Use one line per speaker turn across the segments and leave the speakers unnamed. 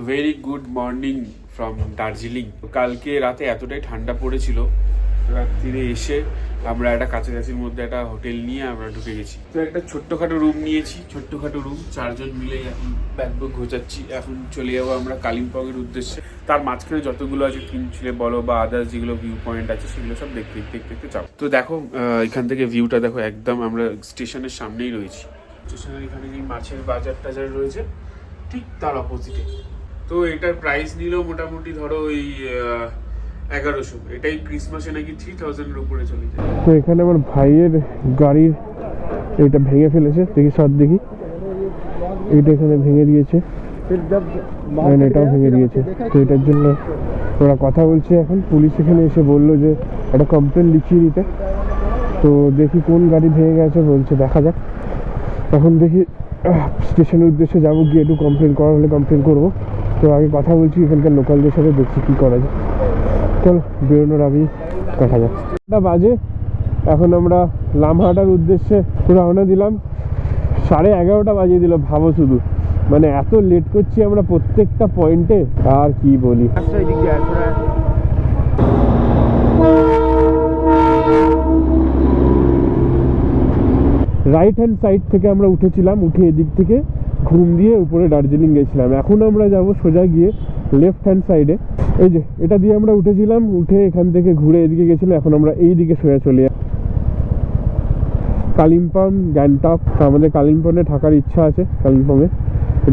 Very good morning from Darjeeling. কালকে রাতে এতটাই ঠান্ডা পড়েছিল, রাত্রিরে এসে আমরা একটা কাছাকাছির মধ্যে একটা হোটেল নিয়ে আমরা ঢুকে গেছি। তো একটা ছোট্টখাটো রুম নিয়েছি, ছোট্টখাটো রুম, 4 জন মিলে এখন ব্যাগ ঘোচাচ্ছি। এখন চলে যাবো আমরা কালিম্পং এর উদ্দেশ্যে। তার মাঝখানে যতগুলো আছে তিনচিলে বলো বা আদার্স যেগুলো ভিউ পয়েন্ট আছে সেগুলো সব দেখতে দেখতে যাবো। তো দেখো এখান থেকে ভিউটা দেখো, একদম আমরা স্টেশনের সামনেই রয়েছি। স্টেশনের এখানে যে মাছের বাজার টাজার রয়েছে ঠিক তার অপোজিটে। তো এটার প্রাইস নিল মোটামুটি ধরো ওই 1100। এটাই ক্রিসমাসে নাকি 3000-এর উপরে চলে যায়।
তো এখানে আমার ভাইয়ের গাড়ির এটা ভেঙে ফেলেছে, দেখি সব দেখি। এইটা এখানে ভেঙে দিয়েছে, এটাও ভেঙে দিয়েছে। তো এটার জন্য ওরা কথা বলছে। এখন পুলিশ এখানে এসে বললো যে একটা কমপ্লেন লিখিয়ে দিতে। তো দেখি কোন গাড়ি ভেঙে গেছে বলছে, দেখা যাক। এখন দেখি স্টেশনের উদ্দেশ্যে যাবো, গিয়ে একটু কমপ্লেন করা হলে কমপ্লেন করবো। তো আগে কথা বলছি এখানকার লোকালদের সাথে, দেখছি কী করা যায়। চল বেরোনোর আগেই দেখা যাক। এটা বাজে, এখন আমরা লামহাটার উদ্দেশ্যে রওনা দিলাম। 11:30 বাজিয়ে দিল, ভাবো শুধু। মানে এত লেট করছি আমরা প্রত্যেকটা পয়েন্টে, আর কি বলি। রাইট হ্যান্ড সাইড থেকে আমরা উঠেছিলাম, উঠে এদিক থেকে ঘুম দিয়ে উপরে দার্জিলিং গেছিলাম। এখন আমরা যাব সোজা গিয়ে লেফট হ্যান্ড সাইডে। এই যে এটা দিয়ে আমরা উঠেছিলাম, উঠে এখান থেকে ঘুরে এদিকে গেছিলাম। এখন আমরা এই দিকে সোজা চলে যাই কালিম্পং, গ্যাংটক। আমাদের কালিম্পংয়ে থাকার ইচ্ছা আছে, কালিম্পংয়ে।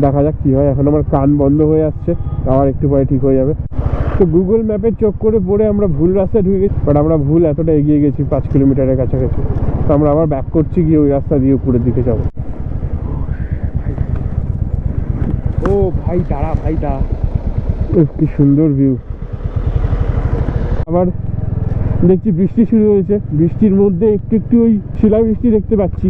দেখা যাক কী হয়। এখন আমার কান বন্ধ হয়ে আসছে, আবার একটু পরে ঠিক হয়ে যাবে। তো গুগল ম্যাপের চোখ করে পড়ে আমরা ভুল রাস্তায় ঢুকে গেছি, বাট আমরা ভুল এতটা এগিয়ে গেছি, 5 কিলোমিটারের কাছাকাছি। তো আমরা আবার ব্যাক করছি, গিয়ে ওই রাস্তা দিয়ে উপরের দিকে যাবো। ও ভাই দাঁড়া, ভাই দাঁড়া, কি সুন্দর ভিউ। আবার দেখছি বৃষ্টি শুরু হয়েছে, বৃষ্টির মধ্যে একটু একটু ওই শিলাবৃষ্টি দেখতে পাচ্ছি,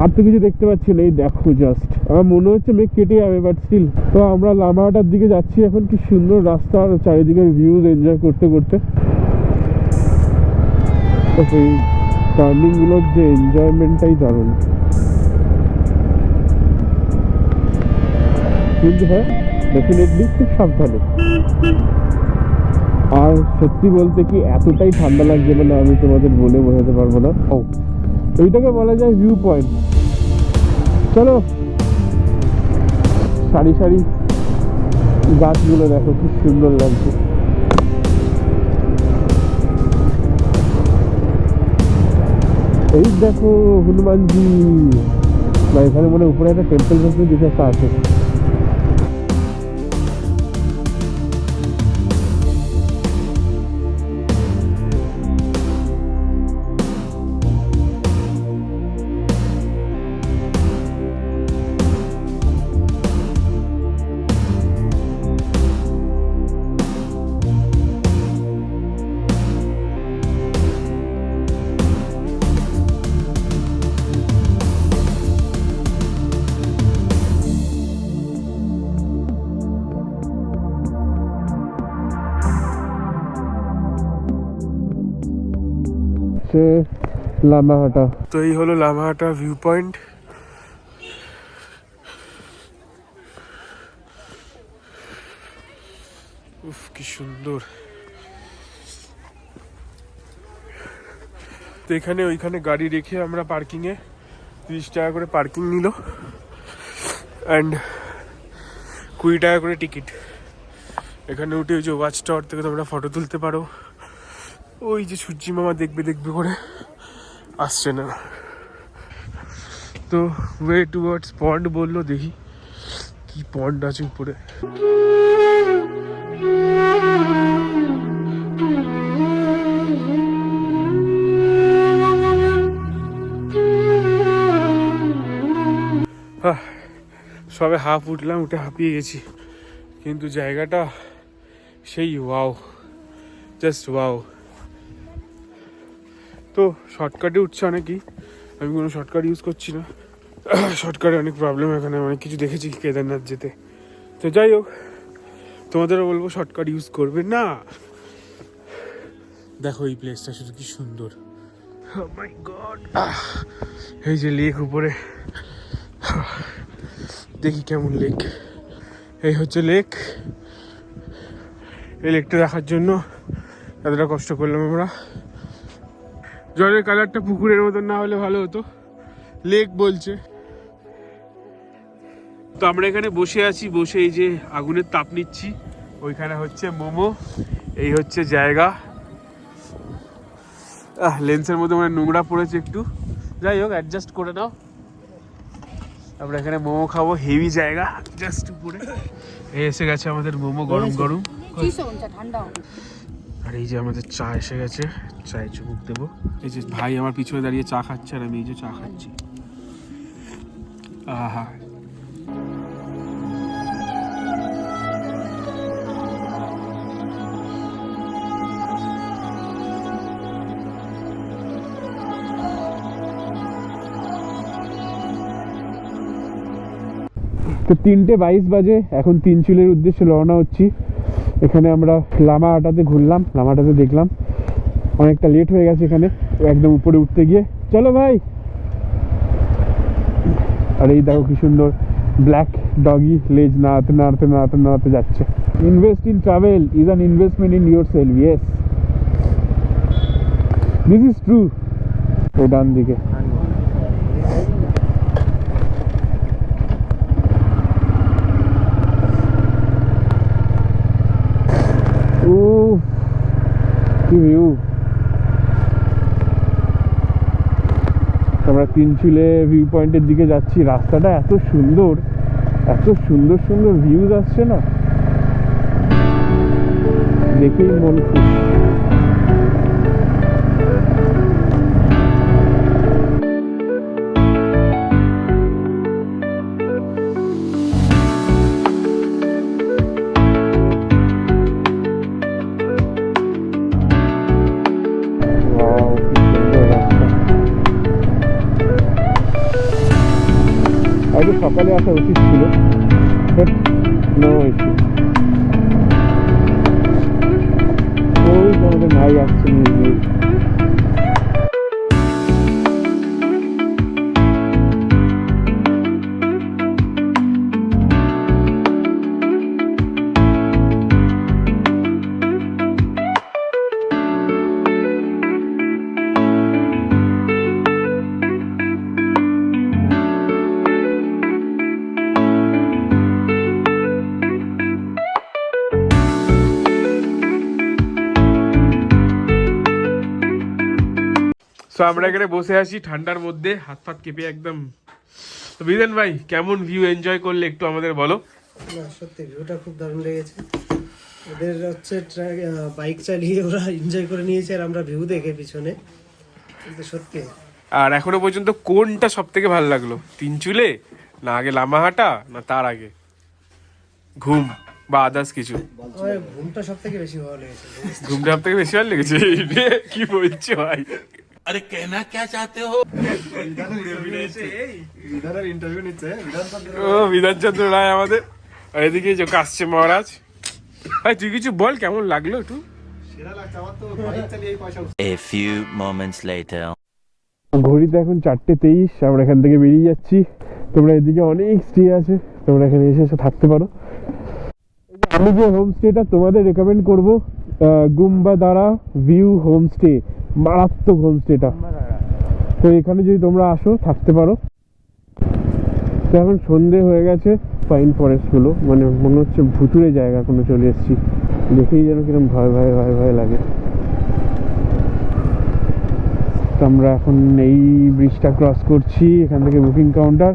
আর তো কিছু দেখতে পাচ্ছি না। এই দেখো জাস্ট, আমার মনে হচ্ছে মেঘ কেটে যাবে, বাট স্টিল। তো আমরা লামহাটার দিকে যাচ্ছি এখন। কি সুন্দর রাস্তা, আর চারিদিকের ভিউজ এনজয় করতে করতে। এই টার্নিং গুলোর যে এনজয়মেন্টটাই দারুণ। কিন্তু হ্যাঁ, ডেফিনেটলি খুব সাবধানে। আর সত্যি বলতে কি এতটাই ঠান্ডা লাগছে, মানে আমি তোমাদের বলে বোঝাতে পারবো না। ও এইটাকে বলা যায় ভিউ পয়েন্ট। চলো, সারি সারি গাছগুলো দেখো, খুব সুন্দর লাগছে। এই দেখো হনুমানজি, বা এখানে মনে উপরে একটা টেম্পল কিছু একটা আছে। লামাহাটা। তো এই হলো লামাহাটা ভিউ পয়েন্ট। উফ কি সুন্দর। তো এখানে ওইখানে গাড়ি রেখে আমরা পার্কিংয়ে 30 টাকা করে পার্কিং নিল, অ্যান্ড 20 টাকা করে টিকিট। এখানে উঠে ওই যে ওয়াচ টাওয়ার থেকে তোমরা ফটো তুলতে পারো। ওই যে সূর্যি মামা দেখবে দেখবে করে আসছে না। তো ওয়ে টুয়ার্ডস পন্ড বললো, দেখি কি পন্ড আছে উপরে। সবে হাফ উঠলাম, উঠে হাঁপিয়ে গেছি, কিন্তু জায়গাটা সেই ওয়াও, জাস্ট ওয়াও। তো শর্টকাটে উঠছে অনেকেই, আমি কোনো শর্টকাট ইউজ করছি না। শর্টকাটে অনেক প্রবলেম, এখানে অনেক কিছু দেখেছি কেদারনাথ যেতে। তো যাই হোক, তোমাদেরও বলবো শর্টকাট ইউজ করবে না। দেখো এই প্লেসটা শুধু কি সুন্দর, ও মাই গড। এই যে লেক উপরে, দেখি কেমন লেক।
এই হচ্ছে লেক। এই লেকটা দেখার জন্য এতটা কষ্ট করলাম আমরা। জলের কালারটা পুকুরের মতন না হলে ভালো হতো, লেক বলছে। তো আমরা এখানে বসে আছি, বসে এই যে আগুনের তাপ নিচ্ছি। ওইখানে হচ্ছে মোমো, এই হচ্ছে জায়গা। লেন্সের মধ্যে মানে নোংরা পড়েছে একটু, যাই হোক অ্যাডজাস্ট করে নাও। আমরা এখানে মোমো খাবো, হেভি জায়গা জাস্ট উপরে। এই এসে গেছে আমাদের মোমো গরম গরম, আর এই যে আমাদের চা এসে গেছে, চায়ে চুমুক দেবো। এই যে ভাই আমার পিছনে দাঁড়িয়ে চা খাচ্ছে, আর আমি এই যে চা খাচ্ছি। আহা,
তো 3:22 বাজে, এখন তিনচুলের উদ্দেশ্যে রওনা হচ্ছি। এখানে আমরা লামাহাটাতে ঘুরলাম, লামাহাটাতে দেখলাম অনেকটা লেট হয়ে গেছে এখানে একদম উপরে উঠতে গিয়ে। চলো ভাই। আর এই দেখো কি সুন্দর ব্ল্যাক ডগি, লেজ নাড়াতে নাড়াতে নাড়াতে নাড়াতে যাচ্ছে। Invest in travel is an investment in your self, yes this is true. ওই ডান দিকে কি ভিউ। আমরা তিনচুলে ভিউ পয়েন্টের দিকে যাচ্ছি। রাস্তাটা এত সুন্দর, এত সুন্দর সুন্দর ভিউজ আসছে না, দেখেই মন খুশি। আগে সকালে আসা উচিত ছিল, বাট নো ইস্যু। ওই আমাদের ভাই আসছে নিয়ে।
তো আমরা এখানে বসে আছি ঠান্ডার মধ্যে, হাত ফাত কেঁপে একদম। তো বিদেন ভাই, কেমন ভিউ এনজয় করলে একটু আমাদের বলো।
সত্যি ভিউটা খুব দারুণ লেগেছে। ওদের হচ্ছে বাইক চালিয়ে ওরা এনজয় করে নিয়েছে, আর আমরা ভিউ দেখে পিছনে, কিন্তু সত্যি।
আর এখনো পর্যন্ত কোনটা সব থেকে ভালো লাগলো, তিনচুলে না আগে লামাহাটা, না তার আগে ঘুম বা আদার্স কিছু?
ঘুমটা সব থেকে বেশি ভালো লেগেছে।
ঘুমটা সব থেকে বেশি ভালো লেগেছে? কি বলছো ভাই?
अरे कहना क्या चाहते हो?
ও বিধানচন্দ্র রায় আমাদের, আর এদিকে যে কাশছে মহারাজ। ভাই তুই কিছু বল, কেমন লাগলো একটু?
A few moments later.
ঘড়িতে এখন 4:23, আমরা এখান থেকে বেরিয়ে যাচ্ছি। তোমরা এদিকে অনেক স্টে আছে, তোমরা এখানে এসে এসে থাকতে পারো। আমি যে হোমস্টেটা তোমাদের রেকমেন্ড করবো, গুম্বাদারা ভিউ হোমস্টে, মারাত্মক হোমস্টেটা। তো এখানে যদি তোমরা আসো থাকতে পারো। তো এখন সন্ধে হয়ে গেছে, পাইন ফরেস্ট গুলো মানে মনে হচ্ছে ভুতুরে জায়গা কোনো চলে এসেছি, দেখেই যেন কিরকম ভয় ভয় ভয় ভয় লাগে। তো আমরা এখন এই ব্রিজটা ক্রস করছি, এখান থেকে বুকিং কাউন্টার।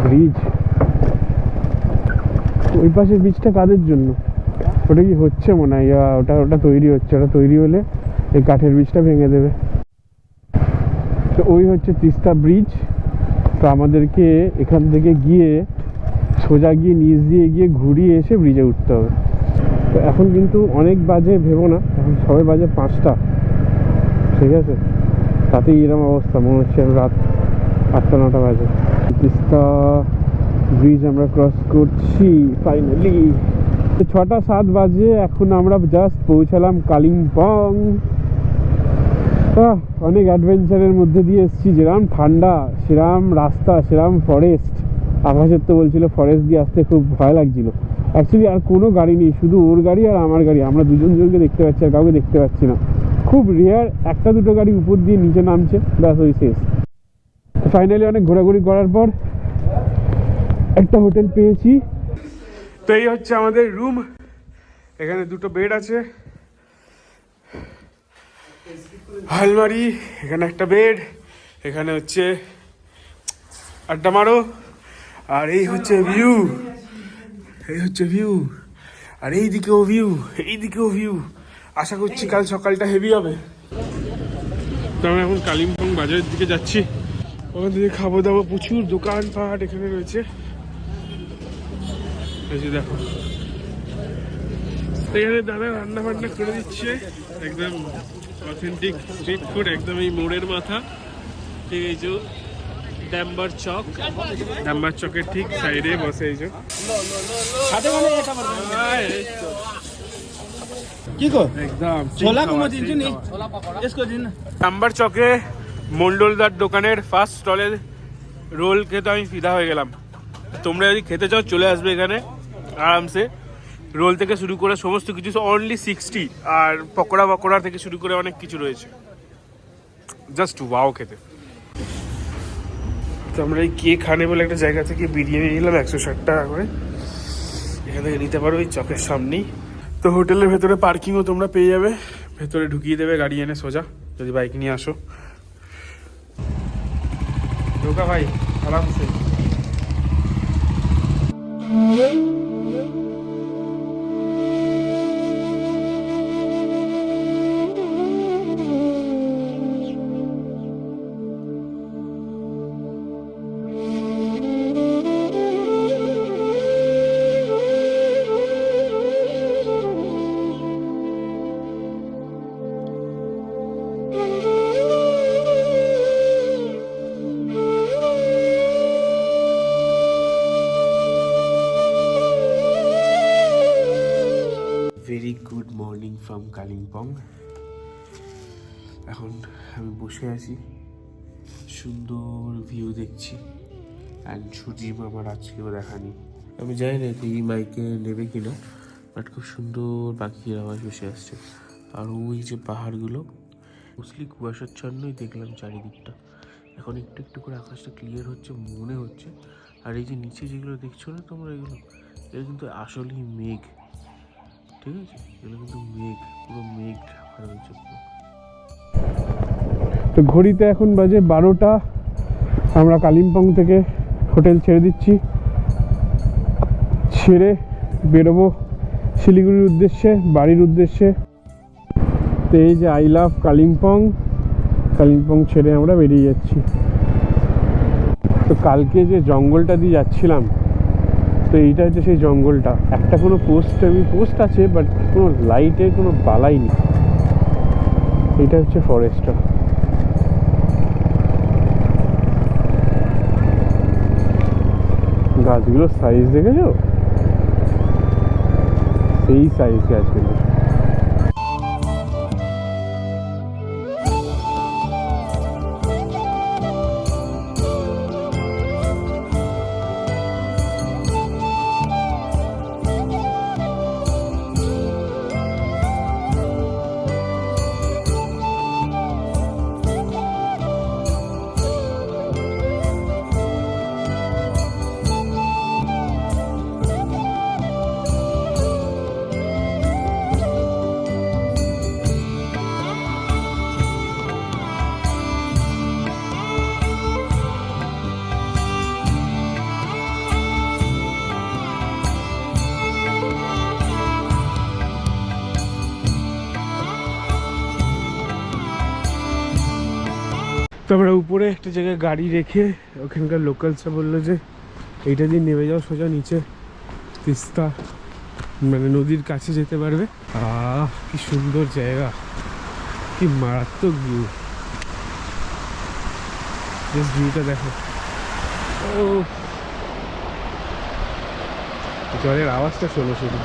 ব্রিজ, ওই পাশের ব্রিজটা কাদের জন্য? ওটা কি হচ্ছে মনে হয়, ওটা তৈরি হচ্ছে। ওটা তৈরি হলে এই কাঠের ব্রিজটা ভেঙে দেবে। তো ওই হচ্ছে তিস্তা ব্রিজ। তো আমাদেরকে এখান থেকে গিয়ে সোজা গিয়ে নিচ দিয়ে গিয়ে ঘুরিয়ে এসে ব্রিজে উঠতে হবে। তো এখন কিন্তু অনেক বাজে ভেবো না, এখন সবাই বাজে 5টা, ঠিক আছে? তাতেই এরকম অবস্থা, মনে হচ্ছে রাত 8টা-9টা বাজে। তিস্তা ব্রিজ আমরা ক্রস করছি ফাইনালি। 6টা 7 বাজে, এখন আমরা জাস্ট পৌঁছালাম কালিম্পং। অনেক অ্যাডভেঞ্চারের মধ্যে দিয়ে এসেছি, যেরাম ঠান্ডা সেরাম রাস্তা সেরাম ফরেস্ট। আকাশের তো বলছিল ফরেস্ট দিয়ে আসতে খুব ভয় লাগছিল। অ্যাকচুয়ালি আর কোনো গাড়ি নেই, শুধু ওর গাড়ি আর আমার গাড়ি, আমরা দুজনকে দেখতে পাচ্ছি আর কাউকে দেখতে পাচ্ছি না। খুব রেয়ার একটা দুটো গাড়ি উপর দিয়ে নিচে নামছে, ব্যাস ওই শেষ। ফাইনালি অনেক ঘোরাঘুরি করার পর একটা হোটেল পেয়েছি।
তো এই হচ্ছে আমাদের রুম, এখানে দুটো বেড আছে, আলমারি, এখানে একটা বেড, এখানে হচ্ছে আড্ডা মারো, আর এই হচ্ছে ভিউ, এই হচ্ছে ভিউ, আর এইদিকেও ভিউ, এইদিকেও ভিউ। আশা করছি কাল সকালটা হেভি হবে। তো আমরা এখন কালিম্পং বাজারের দিকে যাচ্ছি, ওখান থেকে খাবো দাবো, প্রচুর দোকানপাট এখানে রয়েছে। এই যে দেখো এখানে দাদা রান্না বান্না করে দিচ্ছে, একদম অথেন্টিক স্ট্রিট ফুড, একদম এই মোড়ের মাথা, ঠিক এই যে ডাম্বার চক, ডাম্বার চকের ঠিক সাইডে বসে এই যে একদম ডাম্বার চকে মন্ডলদার দোকানের ফার্স্ট স্টলের রোল খেতে আমি ফিদা হয়ে গেলাম। তোমরা যদি খেতে চাও চলে আসবে এখানে আরামসে। রোল থেকে শুরু করে সমস্ত কিছু অনলি 60, আর পকোড়া থেকে শুরু করে অনেক কিছু রয়েছে, জাস্ট ওয়াও খেতে। তো আমরা এই কে খানে বলে একটা জায়গা থেকে বিরিয়ানি নিলাম 160 টাকা করে, এখান থেকে নিতে পারো এই চকের সামনেই। তো হোটেলের ভেতরে পার্কিংও তোমরা পেয়ে যাবে, ভেতরে ঢুকিয়ে দেবে গাড়ি এনে সোজা, যদি বাইক নিয়ে আসো। ঢোকা ভাই আরামসে। Very good morning from Kalimpong. এখন আমি বসে আছি, সুন্দর ভিউ দেখছি, অ্যান্ড সুজিম আমার আজকেও দেখানি। আমি জানি না এই মাইকে নেবে কিনা, বাট খুব সুন্দর পাখির আওয়াজ বসে আসছে। আর ওই যে পাহাড়গুলো মোস্টলি কুয়াশাচ্ছন্নই দেখলাম চারিদিকটা, এখন একটু একটু করে আকাশটা ক্লিয়ার হচ্ছে মনে হচ্ছে। আর এই যে নিচে যেগুলো দেখছো না তোমরা, এগুলো কিন্তু আসলেই মেঘ, ঠিক আছে, এগুলো কিন্তু মেঘ, পুরো মেঘ ঢাকা রয়েছে পুরো।
তো ঘড়িতে এখন বাজে 12টা, আমরা কালিম্পং থেকে হোটেল ছেড়ে দিচ্ছি, ছেড়ে বেরোবো শিলিগুড়ির উদ্দেশ্যে, বাড়ির উদ্দেশ্যে। তো এই যে আই লাভ কালিম্পং, কালিম্পং ছেড়ে আমরা বেরিয়ে যাচ্ছি। তো কালকে যে জঙ্গলটা দিয়ে যাচ্ছিলাম, তো এইটা হচ্ছে সেই জঙ্গলটা। একটা কোনো পোস্ট আছে, বাট কোনো লাইটের কোনো বালাই নেই। এইটা হচ্ছে ফরেস্টটা। গাছগুলোর সাইজ দেখেছো, সেই সাইজ গাছগুলো।
তো আমরা উপরে একটা জায়গায় গাড়ি রেখে ওখানকার লোকালসরা বললো যে এইটা দিয়ে নেমে যাও সোজা নিচে, তিস্তা মানে নদীর কাছে যেতে পারবে। কি সুন্দর জায়গা, কি মারাত্মক ভিউ, জাস্ট ভিউটা দেখো। ও জলের আওয়াজটা শোনো শুধু।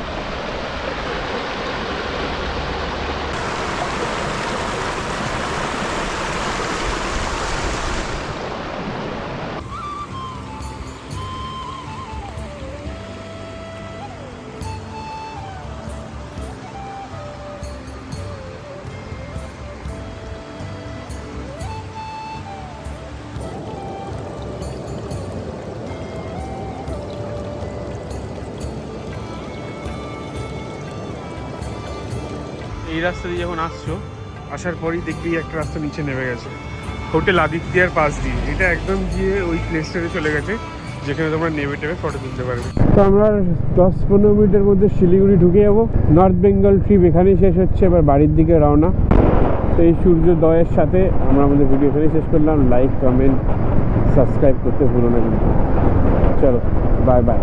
এই রাস্তা দিয়ে যখন আসছো, আসার পরই দেখবি একটা রাস্তা নিচে নেমে গেছে, হোটেল আদিত্যার পাশ দিয়ে। এটা একদম গিয়ে ওই প্লেসটাতে চলে গেছে যেখানে তোমরা নেমে টেমে ফটো তুলতে পারবে। তো আমরা 10-15 মিনিটের মধ্যে শিলিগুড়ি ঢুকে যাবো। নর্থ বেঙ্গল ট্রিপ এখানেই শেষ হচ্ছে, এবার বাড়ির দিকে রওনা। তো এই সূর্যোদয়ের সাথে আমরা আমাদের ভিডিও এখানেই শেষ করলাম। লাইক, কমেন্ট, সাবস্ক্রাইব করতে ভুলো না কিন্তু। চলো, বাই বাই।